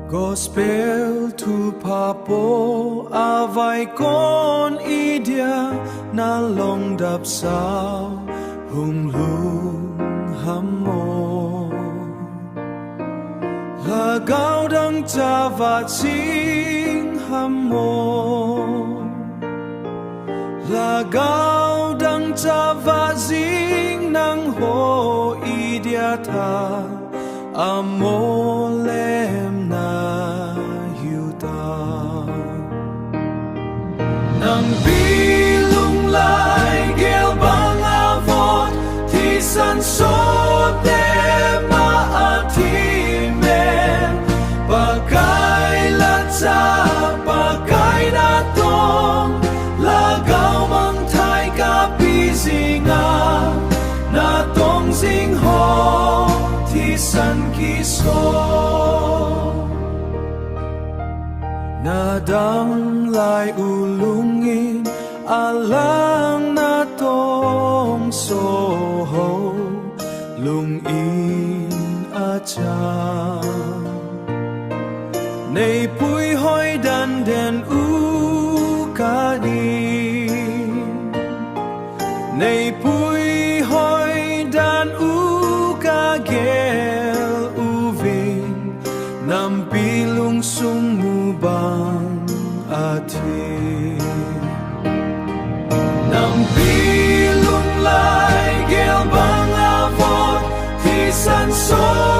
Gospel tu papo avai kon idia na long dap sao hung lung hamo lagaw dang javat sing hamo lagaw dang javat sing nang ho idia ta amolem na yuta nang bilung lai gel bang avot ti san so de maati men pakai latsa pakai na tong lagaw mang thai ka pisinga na tong sing ho san kiso nadang lai ulungin alang na tong soho lungin acha nei pui hoi dan den u ka ni nei pui hoi dan u ka gel uving nam pilung sumubang ati nam pilung lai gel bang avot ti san so